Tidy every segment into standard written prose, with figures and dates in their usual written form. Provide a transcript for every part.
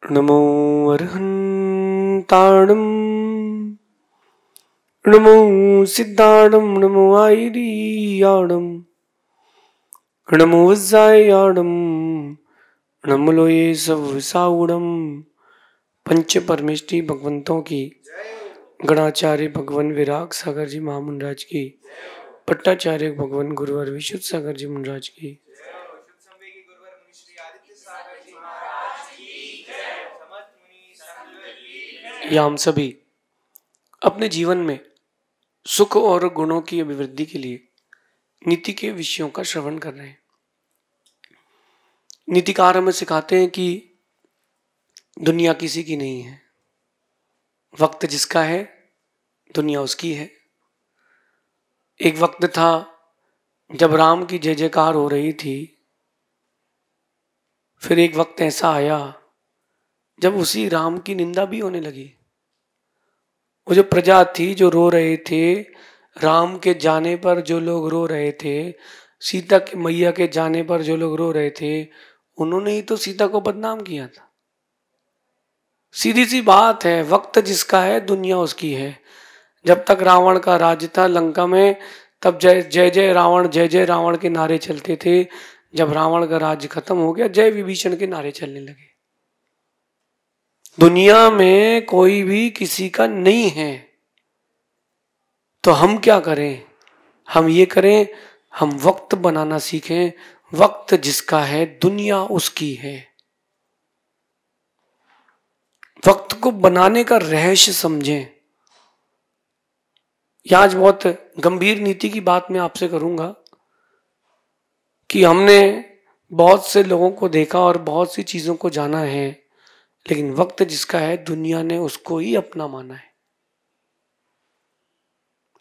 नमो अर्हन्ताणम् नमो सिद्धाणम् नमो आयर्याणम् नमो वज्रायाणम् नमो लोये सविसाउणम्। पंच परमेष्टि भगवंतों की, गणाचार्य भगवान विराग सागर जी महामुंडराज की, पट्टाचार्य भगवान गुरुवर विशुद्ध सागर जी मुंडराज की, या हम सभी अपने जीवन में सुख और गुणों की अभिवृद्धि के लिए नीति के विषयों का श्रवण कर रहे हैं। नीतिकार हमें सिखाते हैं कि दुनिया किसी की नहीं है, वक्त जिसका है दुनिया उसकी है। एक वक्त था जब राम की जय जयकार हो रही थी, फिर एक वक्त ऐसा आया जब उसी राम की निंदा भी होने लगी। वो जो प्रजा थी जो रो रहे थे, राम के जाने पर जो लोग रो रहे थे, सीता की मैया के जाने पर जो लोग रो रहे थे, उन्होंने ही तो सीता को बदनाम किया था। सीधी सी बात है, वक्त जिसका है दुनिया उसकी है। जब तक रावण का राज था लंका में, तब जय जय जय रावण, जय जय रावण के नारे चलते थे। जब रावण का राज खत्म हो गया, जय विभीषण के नारे चलने लगे। दुनिया में कोई भी किसी का नहीं है, तो हम क्या करें? हम ये करें, हम वक्त बनाना सीखें। वक्त जिसका है दुनिया उसकी है। वक्त को बनाने का रहस्य समझें। यह आज बहुत गंभीर नीति की बात मैं आपसे करूंगा कि हमने बहुत से लोगों को देखा और बहुत सी चीजों को जाना है, लेकिन वक्त जिसका है दुनिया ने उसको ही अपना माना है।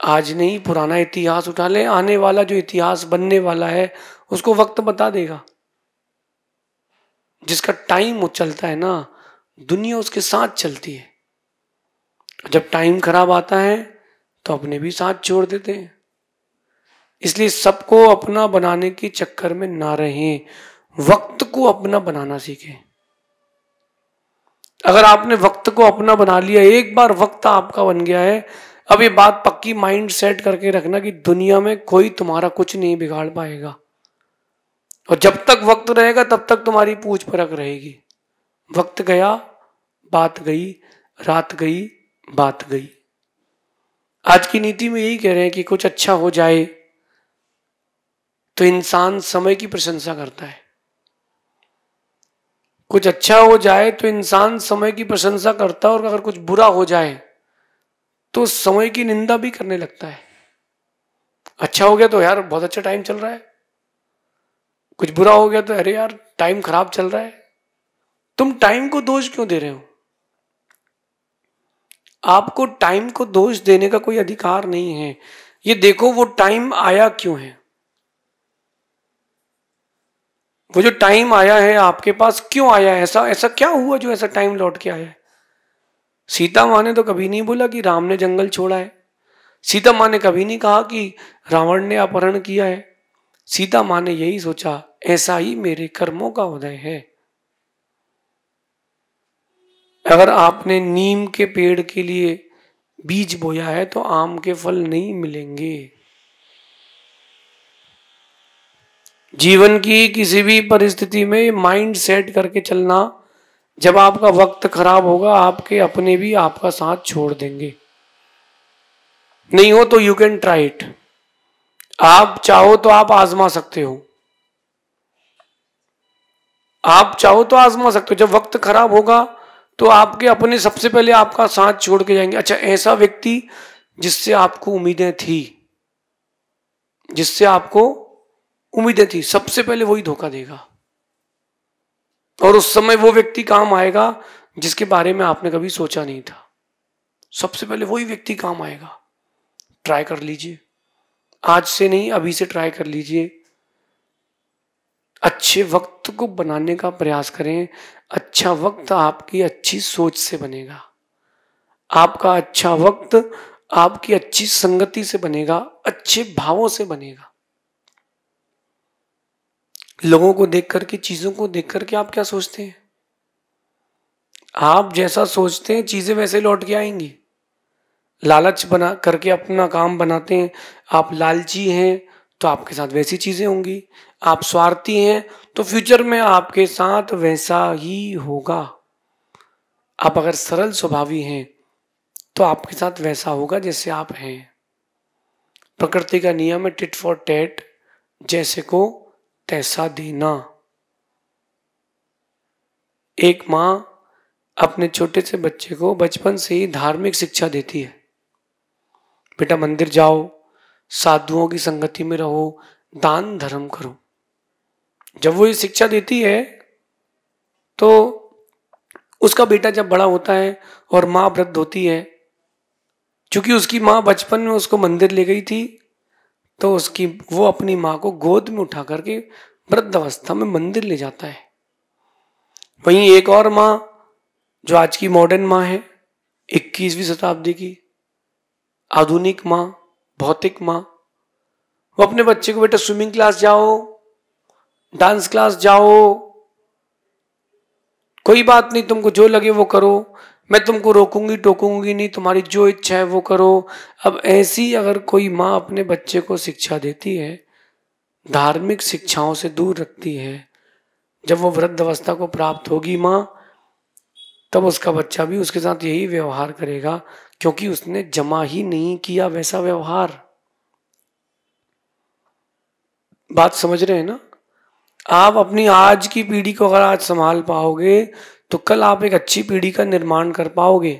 आज नहीं, पुराना इतिहास उठा ले, आने वाला जो इतिहास बनने वाला है उसको वक्त बता देगा। जिसका टाइम वो चलता है ना, दुनिया उसके साथ चलती है। जब टाइम खराब आता है तो अपने भी साथ छोड़ देते हैं। इसलिए सबको अपना बनाने के चक्कर में ना रहें, वक्त को अपना बनाना सीखें। अगर आपने वक्त को अपना बना लिया, एक बार वक्त आपका बन गया है, अब ये बात पक्की माइंड सेट करके रखना कि दुनिया में कोई तुम्हारा कुछ नहीं बिगाड़ पाएगा। और जब तक वक्त रहेगा तब तक तुम्हारी पूछ परख रहेगी। वक्त गया बात गई, रात गई बात गई। आज की नीति में यही कह रहे हैं कि कुछ अच्छा हो जाए तो इंसान समय की प्रशंसा करता है। कुछ अच्छा हो जाए तो इंसान समय की प्रशंसा करता है, और अगर कुछ बुरा हो जाए तो समय की निंदा भी करने लगता है। अच्छा हो गया तो यार बहुत अच्छा टाइम चल रहा है, कुछ बुरा हो गया तो अरे यार टाइम खराब चल रहा है। तुम टाइम को दोष क्यों दे रहे हो? आपको टाइम को दोष देने का कोई अधिकार नहीं है। ये देखो वो टाइम आया क्यों है, वो जो टाइम आया है आपके पास क्यों आया है? ऐसा ऐसा क्या हुआ जो ऐसा टाइम लौट के आया है? सीता माँ ने तो कभी नहीं बोला कि राम ने जंगल छोड़ा है। सीता माँ ने कभी नहीं कहा कि रावण ने अपहरण किया है। सीता माँ ने यही सोचा, ऐसा ही मेरे कर्मों का उदय है। अगर आपने नीम के पेड़ के लिए बीज बोया है तो आम के फल नहीं मिलेंगे। जीवन की किसी भी परिस्थिति में माइंड सेट करके चलना, जब आपका वक्त खराब होगा आपके अपने भी आपका साथ छोड़ देंगे। नहीं हो तो यू कैन ट्राई इट। आप चाहो तो आप आजमा सकते हो, आप चाहो तो आजमा सकते हो। जब वक्त खराब होगा तो आपके अपने सबसे पहले आपका साथ छोड़ के जाएंगे। अच्छा, ऐसा व्यक्ति जिससे आपको उम्मीदें थी, जिससे आपको उम्मीदें थी, सबसे पहले वही धोखा देगा। और उस समय वो व्यक्ति काम आएगा जिसके बारे में आपने कभी सोचा नहीं था। सबसे पहले वही व्यक्ति काम आएगा। ट्राई कर लीजिए, आज से नहीं अभी से ट्राई कर लीजिए। अच्छे वक्त को बनाने का प्रयास करें। अच्छा वक्त आपकी अच्छी सोच से बनेगा, आपका अच्छा वक्त आपकी अच्छी संगति से बनेगा, अच्छे भावों से बनेगा। लोगों को देख करके, चीजों को देख करके आप क्या सोचते हैं? आप जैसा सोचते हैं चीजें वैसे लौट के आएंगी। लालच बना करके अपना काम बनाते हैं, आप लालची हैं तो आपके साथ वैसी चीजें होंगी। आप स्वार्थी हैं तो फ्यूचर में आपके साथ वैसा ही होगा। आप अगर सरल स्वभावी हैं तो आपके साथ वैसा होगा जैसे आप हैं। प्रकृति का नियम है टिट फॉर टैट, जैसे को तैसा देना। एक माँ अपने छोटे से बच्चे को बचपन से ही धार्मिक शिक्षा देती है। बेटा मंदिर जाओ, साधुओं की संगति में रहो, दान धर्म करो। जब वो ये शिक्षा देती है तो उसका बेटा जब बड़ा होता है और माँ वृद्ध होती है, क्योंकि उसकी माँ बचपन में उसको मंदिर ले गई थी, तो वो अपनी माँ को गोद में उठा करके वृद्ध अवस्था में मंदिर ले जाता है। वहीं एक और माँ जो आज की मॉडर्न माँ है, 21वीं शताब्दी की आधुनिक माँ, भौतिक माँ, वो अपने बच्चे को बेटा स्विमिंग क्लास जाओ, डांस क्लास जाओ, कोई बात नहीं, तुमको जो लगे वो करो, मैं तुमको रोकूंगी टोकूंगी नहीं, तुम्हारी जो इच्छा है वो करो। अब ऐसी अगर कोई माँ अपने बच्चे को शिक्षा देती है, धार्मिक शिक्षाओं से दूर रखती है, जब वो वृद्ध अवस्था को प्राप्त होगी माँ, तब उसका बच्चा भी उसके साथ यही व्यवहार करेगा, क्योंकि उसने जमा ही नहीं किया वैसा व्यवहार। बात समझ रहे हैं ना? आप अपनी आज की पीढ़ी को अगर आज संभाल पाओगे तो कल आप एक अच्छी पीढ़ी का निर्माण कर पाओगे।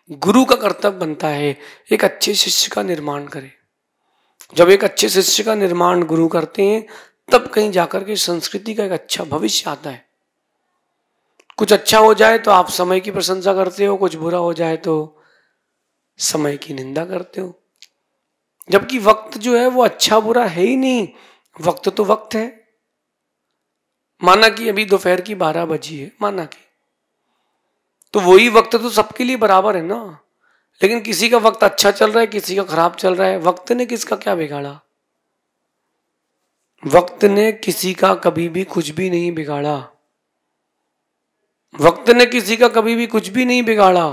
गुरु का कर्तव्य बनता है एक अच्छे शिष्य का निर्माण करे। जब एक अच्छे शिष्य का निर्माण गुरु करते हैं तब कहीं जाकर के संस्कृति का एक अच्छा भविष्य आता है। कुछ अच्छा हो जाए तो आप समय की प्रशंसा करते हो, कुछ बुरा हो जाए तो समय की निंदा करते हो। जबकि वक्त जो है वो अच्छा बुरा है ही नहीं, वक्त तो वक्त है। माना कि अभी दोपहर की 12 बजी है, माना कि, तो वही वक्त तो सबके लिए बराबर है ना। लेकिन किसी का वक्त अच्छा चल रहा है, किसी का खराब चल रहा है, वक्त ने किसका क्या बिगाड़ा? वक्त ने किसी का कभी भी कुछ भी नहीं बिगाड़ा। वक्त ने किसी का कभी भी कुछ भी नहीं बिगाड़ा।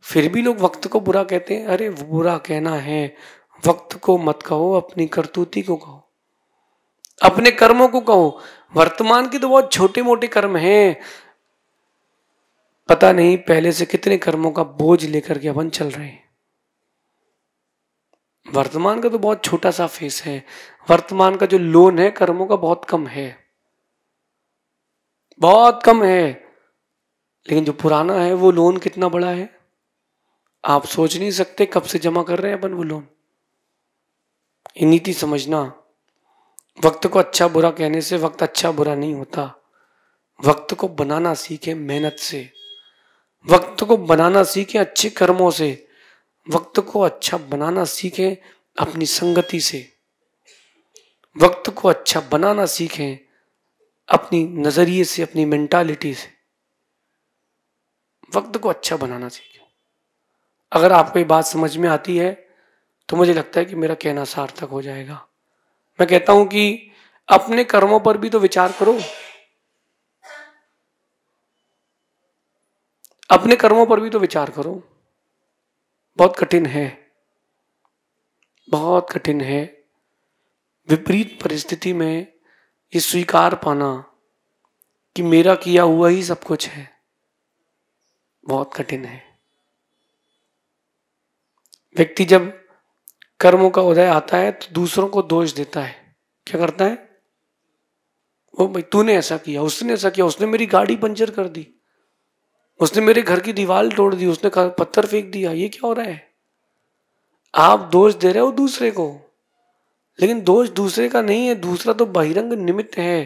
फिर भी लोग वक्त को बुरा कहते हैं। अरे बुरा कहना है, वक्त को मत कहो, अपनी करतूती को कहो, अपने कर्मों को कहो। वर्तमान के तो बहुत छोटे मोटे कर्म हैं, पता नहीं पहले से कितने कर्मों का बोझ लेकर के अपन चल रहे हैं। वर्तमान का तो बहुत छोटा सा फेस है, वर्तमान का जो लोन है कर्मों का बहुत कम है, बहुत कम है। लेकिन जो पुराना है वो लोन कितना बड़ा है, आप सोच नहीं सकते कब से जमा कर रहे हैं अपन वो लोन। ये नीति समझना। वक्त को अच्छा बुरा कहने से वक्त अच्छा बुरा नहीं होता। वक्त को बनाना सीखे मेहनत से, वक्त को बनाना सीखे अच्छे कर्मों से, वक्त को अच्छा बनाना सीखे अपनी संगति से, वक्त को अच्छा बनाना सीखें अपनी नजरिए से, अपनी मेंटालिटी से। वक्त को अच्छा बनाना सीखें। अगर आपको ये बात समझ में आती है तो मुझे लगता है कि मेरा कहना सार्थक हो जाएगा। मैं कहता हूं कि अपने कर्मों पर भी तो विचार करो, अपने कर्मों पर भी तो विचार करो। बहुत कठिन है, बहुत कठिन है विपरीत परिस्थिति में ये स्वीकार पाना कि मेरा किया हुआ ही सब कुछ है। बहुत कठिन है। व्यक्ति जब कर्मों का उदय आता है तो दूसरों को दोष देता है। क्या करता है वो, भाई तूने ऐसा किया, उसने ऐसा किया, उसने मेरी गाड़ी पंचर कर दी, उसने मेरे घर की दीवार तोड़ दी, उसने पत्थर फेंक दिया। ये क्या हो रहा है? आप दोष दे रहे हो दूसरे को, लेकिन दोष दूसरे का नहीं है, दूसरा तो बहिरंग निमित्त है,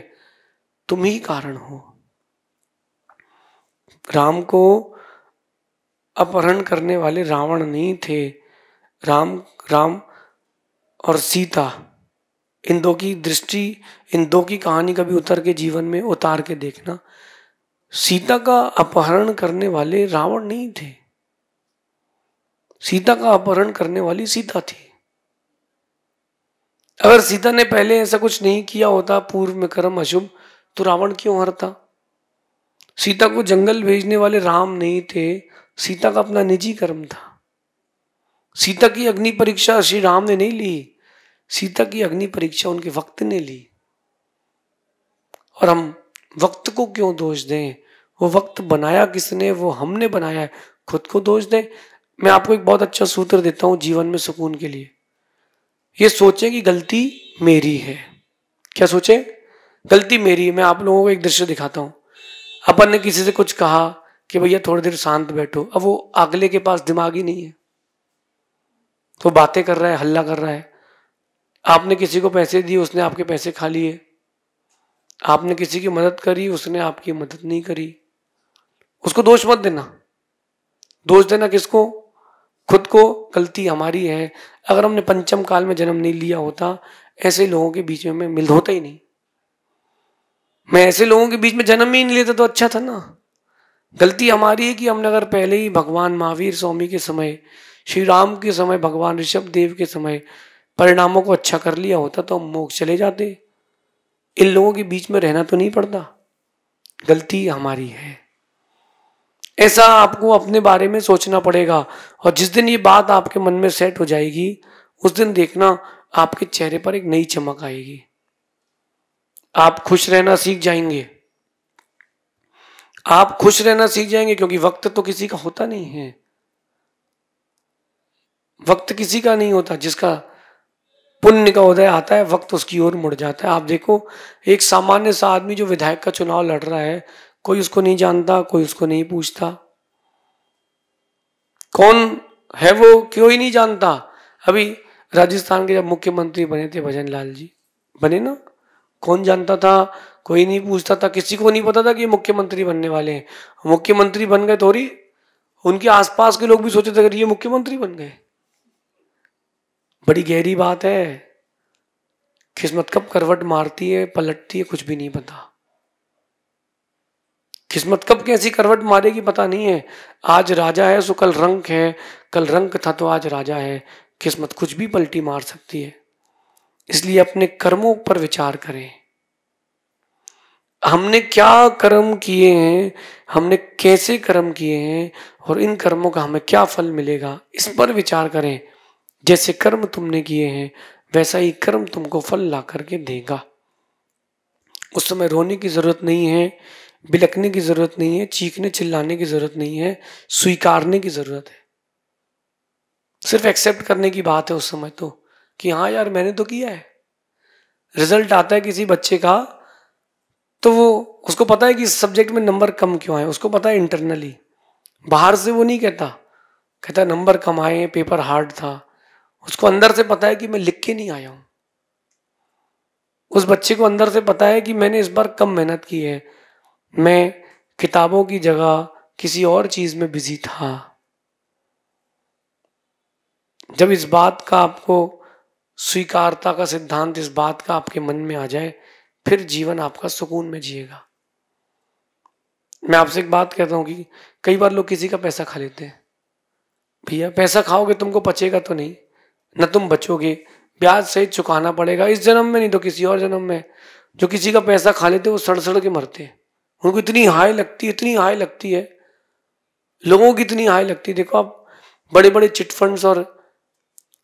तुम ही कारण हो। राम को अपहरण करने वाले रावण नहीं थे। राम और सीता, इन दो की दृष्टि, इन दो की कहानी कभी उतर के जीवन में उतार के देखना। सीता का अपहरण करने वाले रावण नहीं थे, सीता का अपहरण करने वाली सीता थी। अगर सीता ने पहले ऐसा कुछ नहीं किया होता, पूर्व में कर्म अशुभ, तो रावण क्यों हरता? सीता को जंगल भेजने वाले राम नहीं थे, सीता का अपना निजी कर्म था। सीता की अग्नि परीक्षा श्री राम ने नहीं ली, सीता की अग्नि परीक्षा उनके वक्त ने ली। और हम वक्त को क्यों दोष दें? वो वक्त बनाया किसने? वो हमने बनाया है, खुद को दोष दें? मैं आपको एक बहुत अच्छा सूत्र देता हूं जीवन में सुकून के लिए। ये सोचें कि गलती मेरी है। क्या सोचे? गलती मेरी है। मैं आप लोगों को एक दृश्य दिखाता हूं। अपन ने किसी से कुछ कहा कि भैया थोड़ी देर शांत बैठो, अब वो अगले के पास दिमाग ही नहीं है, तो बातें कर रहा है, हल्ला कर रहा है। आपने किसी को पैसे दिए, उसने आपके पैसे खा लिए। आपने किसी की मदद करी, उसने आपकी मदद नहीं करी। उसको दोष मत देना। दोष देना किसको? खुद को। गलती हमारी है। अगर हमने पंचम काल में जन्म नहीं लिया होता, ऐसे लोगों के बीच में मैं मिल होता ही नहीं। मैं ऐसे लोगों के बीच में जन्म ही नहीं लेता तो अच्छा था ना। गलती हमारी है कि हमने अगर पहले ही भगवान महावीर स्वामी के समय, श्री राम के समय, भगवान ऋषभ देव के समय परिणामों को अच्छा कर लिया होता तो हम मोक्ष चले जाते। इन लोगों के बीच में रहना तो नहीं पड़ता। गलती हमारी है। ऐसा आपको अपने बारे में सोचना पड़ेगा। और जिस दिन ये बात आपके मन में सेट हो जाएगी, उस दिन देखना आपके चेहरे पर एक नई चमक आएगी। आप खुश रहना सीख जाएंगे। आप खुश रहना सीख जाएंगे, क्योंकि वक्त तो किसी का होता नहीं है। वक्त किसी का नहीं होता। जिसका पुण्य का उदय आता है, वक्त उसकी ओर मुड़ जाता है। आप देखो, एक सामान्य सा आदमी जो विधायक का चुनाव लड़ रहा है, कोई उसको नहीं जानता, कोई उसको नहीं पूछता। कौन है वो? क्यों ही नहीं जानता। अभी राजस्थान के जब मुख्यमंत्री बने थे भजन लाल जी, बने ना, कौन जानता था? कोई नहीं पूछता था। किसी को नहीं पता था कि ये मुख्यमंत्री बनने वाले हैं। मुख्यमंत्री बन गए तो ही उनके आसपास के लोग भी सोचे थे कि ये मुख्यमंत्री बन गए। बड़ी गहरी बात है। किस्मत कब करवट मारती है, पलटती है, कुछ भी नहीं पता। किस्मत कब कैसी करवट मारेगी पता नहीं है। आज राजा है सो कल रंक है, कल रंक था तो आज राजा है। किस्मत कुछ भी पलटी मार सकती है। इसलिए अपने कर्मों पर विचार करें। हमने क्या कर्म किए हैं, हमने कैसे कर्म किए हैं, और इन कर्मों का हमें क्या फल मिलेगा, इस पर विचार करें। जैसे कर्म तुमने किए हैं, वैसा ही कर्म तुमको फल ला करके देगा। उस समय रोने की जरूरत नहीं है, बिलकने की जरूरत नहीं है, चीखने चिल्लाने की जरूरत नहीं है, स्वीकारने की जरूरत है। सिर्फ एक्सेप्ट करने की बात है उस समय तो, कि हाँ यार मैंने तो किया है। रिजल्ट आता है किसी बच्चे का, तो वो उसको पता है कि इस सब्जेक्ट में नंबर कम क्यों आए, उसको पता है इंटरनली। बाहर से वो नहीं कहता, कहता नंबर कम आए, पेपर हार्ड था। उसको अंदर से पता है कि मैं लिख के नहीं आया हूं। उस बच्चे को अंदर से पता है कि मैंने इस बार कम मेहनत की है, मैं किताबों की जगह किसी और चीज में बिजी था। जब इस बात का आपको स्वीकारता का सिद्धांत, इस बात का आपके मन में आ जाए, फिर जीवन आपका सुकून में जिएगा। मैं आपसे एक बात कहता हूं कि कई बार लोग किसी का पैसा खा लेते हैं। भैया पैसा खाओगे तुमको पचेगा तो नहीं, न तुम बचोगे, ब्याज सहित चुकाना पड़ेगा, इस जन्म में नहीं तो किसी और जन्म में। जो किसी का पैसा खा लेते हैं वो सड़ सड़ के मरते हैं। उनको इतनी हाई लगती है, इतनी हाई लगती है, लोगों की इतनी हाई लगती है। देखो आप, बड़े बड़े चिट फंड्स और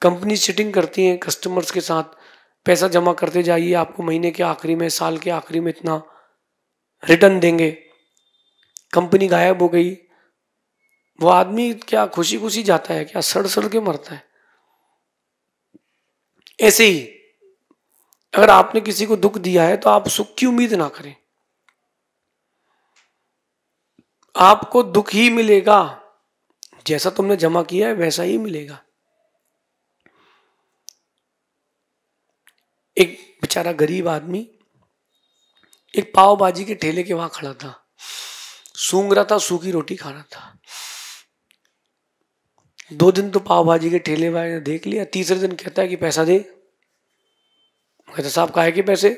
कंपनी चिटिंग करती हैं कस्टमर्स के साथ। पैसा जमा करते जाइए, आपको महीने के आखिरी में, साल के आखिरी में इतना रिटर्न देंगे। कंपनी गायब हो गई, वो आदमी क्या खुशी खुशी जाता है क्या? सड़ सड़ के मरता है। ऐसे ही अगर आपने किसी को दुख दिया है तो आप सुख की उम्मीद ना करें। आपको दुख ही मिलेगा, जैसा तुमने जमा किया है वैसा ही मिलेगा। एक बेचारा गरीब आदमी एक पाव भाजी के ठेले के वहां खड़ा था, सूंघ रहा था, सूखी रोटी खा रहा था। 2 दिन तो पाव भाजी के ठेले वाले ने देख लिया। तीसरे दिन कहता है कि पैसा दे। कहता साहब काहे के पैसे?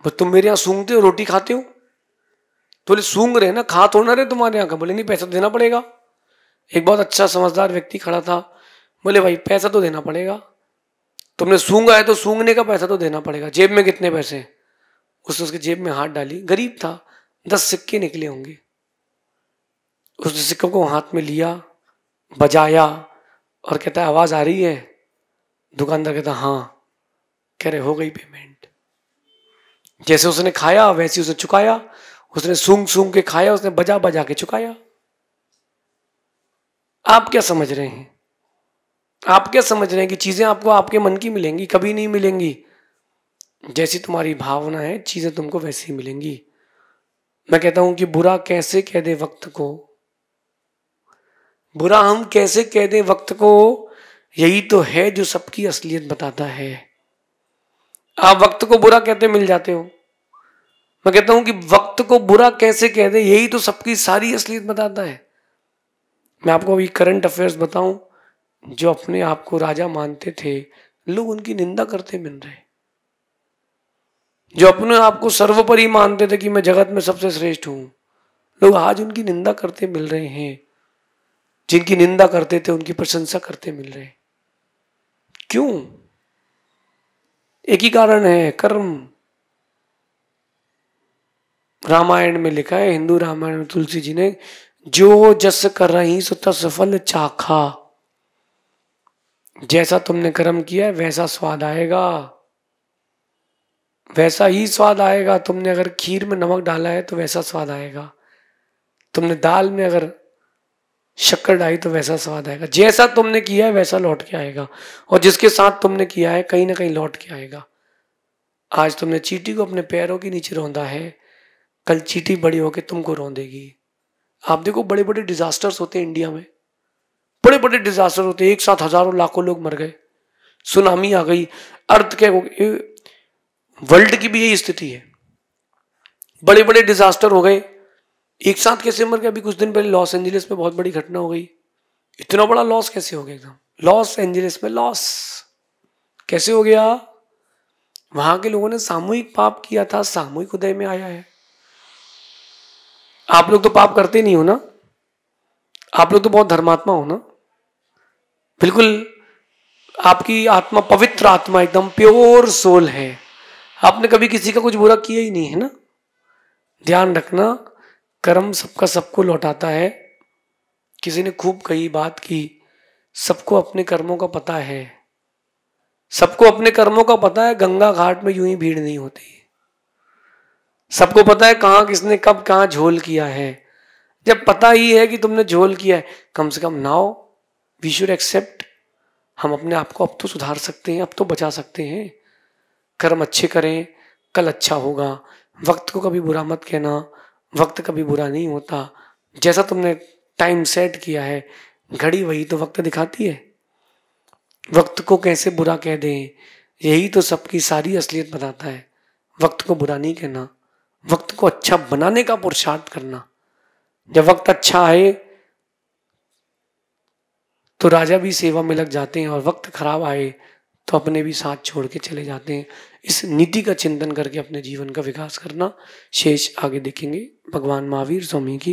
बस तुम मेरे यहाँ सूंघते हो, रोटी खाते हो? तो बोले सूंघ रहे ना, खा थोड़ा रहे तुम्हारे यहाँ का। बोले नहीं, पैसा तो देना पड़ेगा। एक बहुत अच्छा समझदार व्यक्ति खड़ा था, बोले भाई पैसा तो देना पड़ेगा, तुमने सूंघा है तो सूंघने का पैसा तो देना पड़ेगा। जेब में कितने पैसे? उसने उसके जेब में हाथ डाली, गरीब था, 10 सिक्के निकले होंगे। उस सिक्कों को हाथ में लिया, बजाया और कहता है आवाज आ रही है? दुकानदार कहता हाँ। कह रहे हो गई पेमेंट। जैसे उसने खाया वैसे उसने चुकाया, उसने सूंघ सूंघ के खाया, उसने बजा बजा के चुकाया। आप क्या समझ रहे हैं? आप क्या समझ रहे हैं कि चीजें आपको आपके मन की मिलेंगी? कभी नहीं मिलेंगी। जैसी तुम्हारी भावना है चीजें तुमको वैसी ही मिलेंगी। मैं कहता हूं कि बुरा कैसे कह दे वक्त को, बुरा हम कैसे कह दे वक्त को, यही तो है जो सबकी असलियत बताता है। आप वक्त को बुरा कहते मिल जाते हो। मैं कहता हूं कि वक्त को बुरा कैसे कह दे, यही तो सबकी सारी असलियत बताता है। मैं आपको अभी करंट अफेयर्स बताऊं, जो अपने आप को राजा मानते थे लोग उनकी निंदा करते मिल रहे। जो अपने आप को सर्वोपरि मानते थे कि मैं जगत में सबसे श्रेष्ठ हूं, लोग आज उनकी निंदा करते मिल रहे हैं। जिनकी निंदा करते थे उनकी प्रशंसा करते मिल रहे। क्यों? एक ही कारण है, कर्म। रामायण में लिखा है, हिंदू रामायण में तुलसी जी ने, जो जस कर रही सो तस फल चाखा। जैसा तुमने कर्म किया है वैसा स्वाद आएगा, वैसा ही स्वाद आएगा। तुमने अगर खीर में नमक डाला है तो वैसा स्वाद आएगा, तुमने दाल में अगर शक्कर डाली तो वैसा स्वाद आएगा। जैसा तुमने किया है वैसा लौट के आएगा, और जिसके साथ तुमने किया है कहीं ना कहीं लौट के आएगा। आज तुमने चींटी को अपने पैरों के नीचे रौंदा है, कल चींटी बड़ी होकर तुमको रौंदेगी। आप देखो बड़े बड़े डिजास्टर्स होते हैं इंडिया में, बड़े बड़े डिजास्टर होते हैं, एक साथ हजारों लाखों लोग मर गए, सुनामी आ गई, अर्थ के वर्ल्ड की भी यही स्थिति है। बड़े बड़े डिजास्टर हो गए, एक साथ कैसे मर गए? अभी कुछ दिन पहले लॉस एंजलिस में बहुत बड़ी घटना हो गई। इतना बड़ा लॉस कैसे हो गया? एकदम लॉस एंजलिस में लॉस कैसे हो गया? वहां के लोगों ने सामूहिक पाप किया था, सामूहिक उदय में आया है। आप लोग तो पाप करते नहीं हो ना, आप लोग तो बहुत धर्मात्मा हो ना, बिल्कुल आपकी आत्मा पवित्र आत्मा, एकदम प्योर सोल है। आपने कभी किसी का कुछ बुरा किया ही नहीं है ना। ध्यान रखना, कर्म सबका सबको लौटाता है। किसी ने खूब कही बात की, सबको अपने कर्मों का पता है, सबको अपने कर्मों का पता है। गंगा घाट में यूं ही भीड़ नहीं होती, सबको पता है कहां किसने कब कहां झोल किया है। जब पता ही है कि तुमने झोल किया है, कम से कम नाउ वी शुड एक्सेप्ट। हम अपने आप को अब तो सुधार सकते हैं, अब तो बचा सकते हैं। कर्म अच्छे करें, कल अच्छा होगा। वक्त को कभी बुरा मत कहना, वक्त कभी बुरा नहीं होता। जैसा तुमने टाइम सेट किया है, घड़ी वही तो वक्त दिखाती है। वक्त को कैसे बुरा कह दें, यही तो सबकी सारी असलियत बताता है। वक्त को बुरा नहीं कहना, वक्त को अच्छा बनाने का पुरुषार्थ करना। जब वक्त अच्छा आए तो राजा भी सेवा में लग जाते हैं, और वक्त खराब आए तो अपने भी साथ छोड़ के चले जाते हैं। इस नीति का चिंतन करके अपने जीवन का विकास करना। शेष आगे देखेंगे। भगवान महावीर स्वामी की